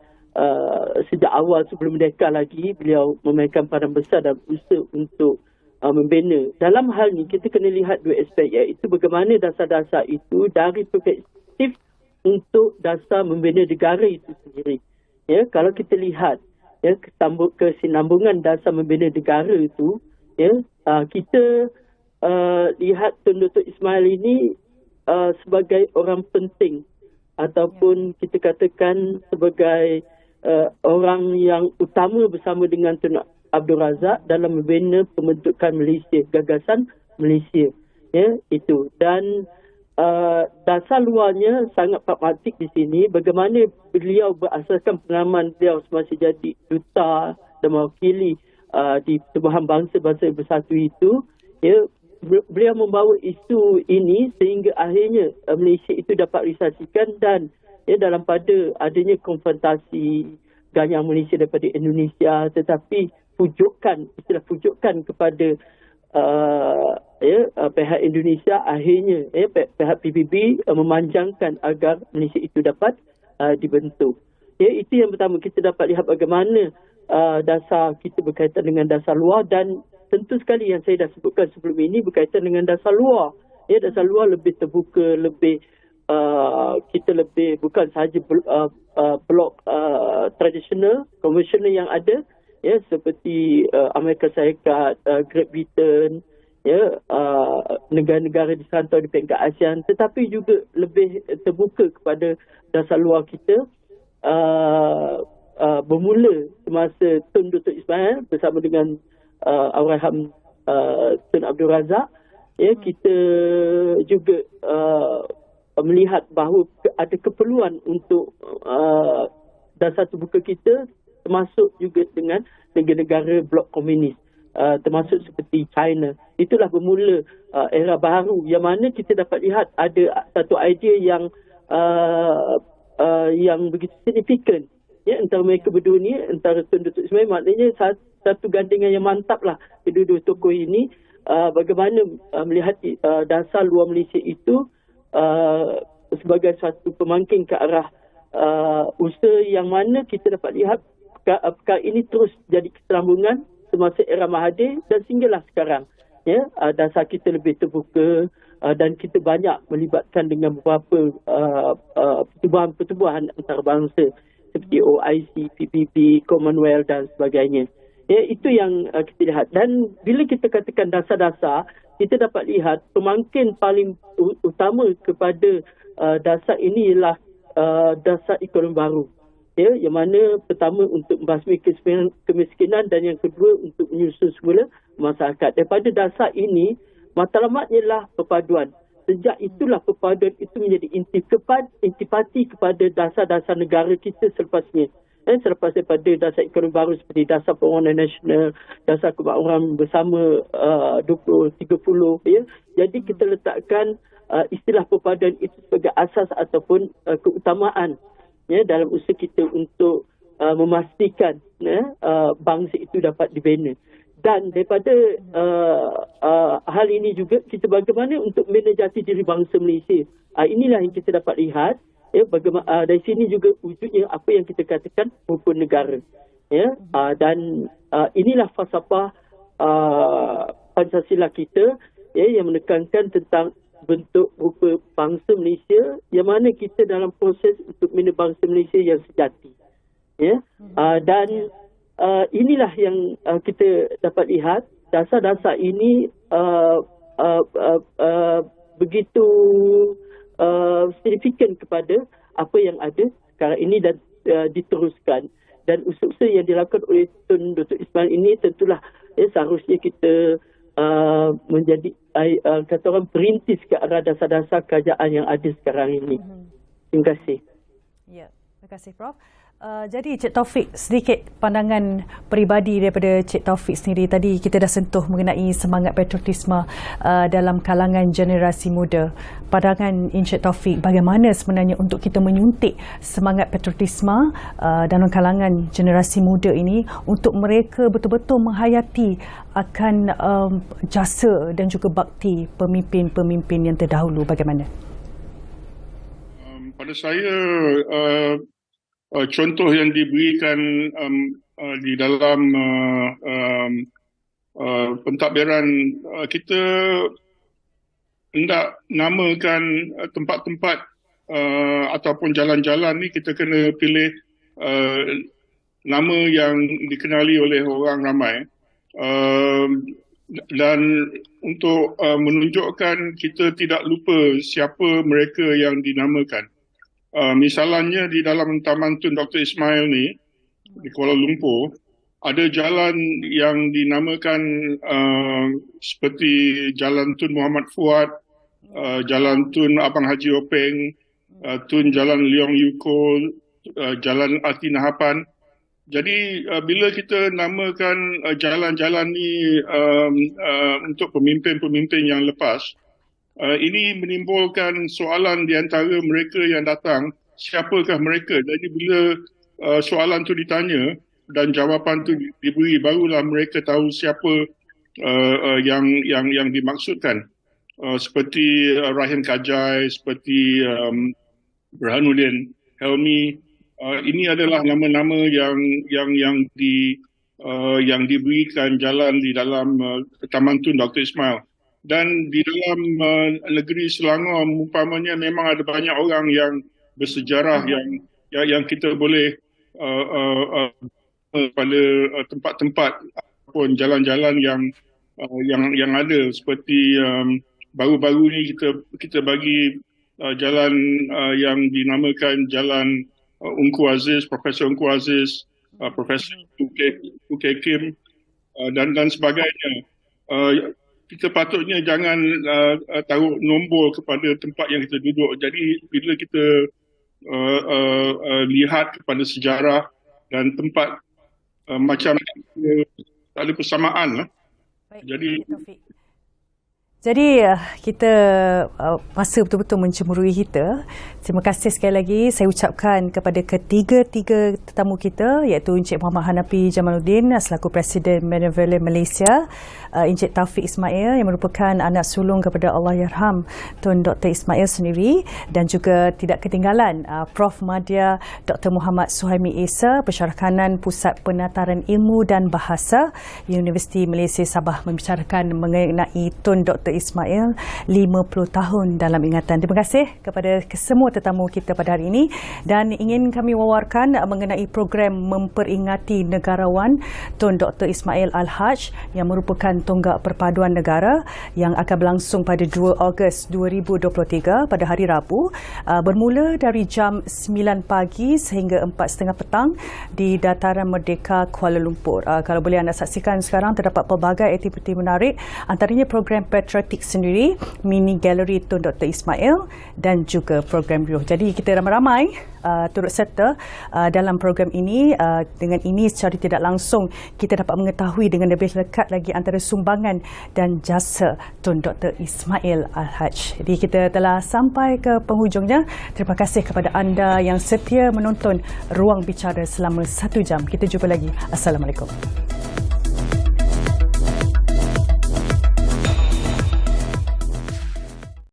sejak awal sebelum merdeka lagi beliau memainkan peranan besar dalam usaha untuk membina. Dalam hal ini kita kena lihat dua aspek, iaitu bagaimana dasar-dasar itu dari perspektif untuk dasar membina negara itu sendiri. Kalau kita lihat kesinambungan dasar membina negara itu, kita lihat Tun Datuk Ismail ini sebagai orang penting, ataupun kita katakan sebagai orang yang utama bersama dengan Tun Abdul Razak dalam membina pembentukan Malaysia, gagasan Malaysia, itu. Dan dasar luarnya sangat pragmatik di sini, bagaimana beliau berasaskan pengalaman beliau semasa jadi duta dan mewakili di Pertubuhan Bangsa-Bangsa Bersatu itu, beliau membawa isu ini sehingga akhirnya Malaysia itu dapat realisasikan, dan dalam pada adanya konfrontasi ganyang Malaysia daripada Indonesia, tetapi istilah pujukan kepada pihak Indonesia, akhirnya pihak PBB memanjangkan agar Malaysia itu dapat dibentuk. Itu yang pertama, kita dapat lihat bagaimana dasar kita berkaitan dengan dasar luar, dan tentu sekali yang saya dah sebutkan sebelum ini berkaitan dengan dasar luar. Dasar luar lebih terbuka, lebih kita lebih bukan sahaja blok tradisional, konvensional yang ada, seperti Amerika Syarikat, Great Britain, negara-negara di serantau di peringkat ASEAN, tetapi juga lebih terbuka kepada dasar luar kita. Bermula semasa Tun Datuk Ismail bersama dengan Allahyarham Tun Abdul Razak, kita juga melihat bahawa ada keperluan untuk dasar terbuka kita, termasuk juga dengan negara-negara blok komunis, termasuk seperti China. Itulah bermula era baru yang mana kita dapat lihat ada satu idea yang begitu signifikan, antara mereka berdua ni, antara Tun Datuk Ismail, maknanya satu gandingan yang mantap lah kedua-dua tokoh ini, bagaimana melihat dasar luar Malaysia itu sebagai satu pemangkin ke arah usaha yang mana kita dapat lihat perkara ini terus jadi kesinambungan semasa era Mahathir dan sehinggalah sekarang. Dasar kita lebih terbuka, dan kita banyak melibatkan dengan beberapa pertubuhan antarabangsa seperti OIC, PBB, Commonwealth dan sebagainya. Itu yang kita lihat. Dan bila kita katakan dasar-dasar, kita dapat lihat pemangkin paling utama kepada dasar ini ialah dasar ekonomi baru. Yang mana pertama untuk membasmi kemiskinan, dan yang kedua untuk menyusun semula masyarakat. Daripada dasar ini, matlamatnya ialah perpaduan. Sejak itulah perpaduan itu menjadi intipati kepada dasar-dasar negara kita selepasnya. Selepas daripada dasar ekonomi baru seperti dasar pembangunan nasional, dasar kemakmuran bersama 2030. Jadi kita letakkan istilah perpaduan itu sebagai asas ataupun keutamaan dalam usaha kita untuk memastikan bangsa itu dapat dibina. Dan daripada hal ini juga kita bagaimana untuk membina jati diri bangsa Malaysia. Inilah yang kita dapat lihat. Bagaimana dari sini juga wujudnya apa yang kita katakan rukun negara. Dan inilah falsafah Pancasila kita, yang menekankan tentang bentuk rupa bangsa Malaysia, yang mana kita dalam proses untuk membina bangsa Malaysia yang sejati. Dan inilah yang kita dapat lihat, dasar-dasar ini begitu signifikan kepada apa yang ada sekarang ini, dan diteruskan. dan usaha-usaha yang dilakukan oleh Tun Dr. Ismail ini tentulah seharusnya kita menjadi kata orang perintis ke arah dasar-dasar kerajaan yang ada sekarang ini. Terima kasih. Ya, terima kasih Prof. Jadi Cik Taufik, sedikit pandangan peribadi daripada Cik Taufik sendiri. Tadi kita dah sentuh mengenai semangat patriotisme dalam kalangan generasi muda. Pandangan Encik Taufik, bagaimana sebenarnya untuk kita menyuntik semangat patriotisme dalam kalangan generasi muda ini untuk mereka betul-betul menghayati akan jasa dan juga bakti pemimpin-pemimpin yang terdahulu. Bagaimana? Pada saya, contoh yang diberikan di dalam pentadbiran kita hendak namakan tempat-tempat ataupun jalan-jalan ni, kita kena pilih nama yang dikenali oleh orang ramai, dan untuk menunjukkan kita tidak lupa siapa mereka yang dinamakan. Misalnya di dalam Taman Tun Dr. Ismail ni di Kuala Lumpur, ada jalan yang dinamakan seperti Jalan Tun Muhammad Fuad, Jalan Tun Abang Haji Openg, Tun Jalan Leong Yuko, Jalan Ati Nahapan. Jadi bila kita namakan jalan-jalan ni untuk pemimpin-pemimpin yang lepas, ini menimbulkan soalan di antara mereka yang datang, siapakah mereka? Jadi bila soalan tu ditanya dan jawapan tu diberi, barulah mereka tahu siapa yang dimaksudkan. Seperti Rahim Kajai, seperti Burhanuddin Helmi. Ini adalah nama-nama yang diberikan jalan di dalam Taman Tun Dr. Ismail. Dan di dalam negeri Selangor, umpamanya memang ada banyak orang yang bersejarah yang kita boleh pada tempat-tempat ataupun jalan-jalan yang ada. Seperti baru-baru ni kita bagi jalan yang dinamakan Jalan Ungku Aziz, Profesor Ungku Aziz, Profesor UK Kim dan sebagainya. Kita patutnya jangan taruh nombor kepada tempat yang kita duduk. Jadi bila kita lihat kepada sejarah dan tempat macam ada persamaan lah. Baik, Jadi kita masa betul-betul mencemburui kita. Terima kasih sekali lagi saya ucapkan kepada ketiga-tiga tetamu kita, iaitu Encik Muhammad Hanafi Jamaluddin selaku Presiden Benevolent Malaysia, Encik Taufik Ismail yang merupakan anak sulung kepada Allahyarham Tun Dr. Ismail sendiri, dan juga tidak ketinggalan Prof. Madya Dr. Muhammad Suhaimi Esa, Pensyarah Kanan Pusat Penataran Ilmu dan Bahasa Universiti Malaysia Sabah, membicarakan mengenai Tun Dr. Ismail 50 tahun dalam ingatan. Terima kasih kepada kesemua tetamu kita pada hari ini, dan ingin kami wawarkan mengenai program memperingati negarawan Tun Dr. Ismail Al-Haj yang merupakan tonggak perpaduan negara yang akan berlangsung pada 2 Ogos 2023 pada hari Rabu, bermula dari jam 9 pagi sehingga 4.30 petang di Dataran Merdeka Kuala Lumpur. Kalau boleh anda saksikan sekarang, terdapat pelbagai aktiviti menarik, antaranya program patriotik sendiri, mini galeri Tun Dr. Ismail dan juga program Riuh. Jadi kita ramai-ramai turut serta dalam program ini. Dengan ini secara tidak langsung kita dapat mengetahui dengan lebih lekat lagi antara sumbangan dan jasa Tun Dr. Ismail Al-Haj. Jadi kita telah sampai ke penghujungnya. Terima kasih kepada anda yang setia menonton Ruang Bicara selama 1 jam. Kita jumpa lagi. Assalamualaikum.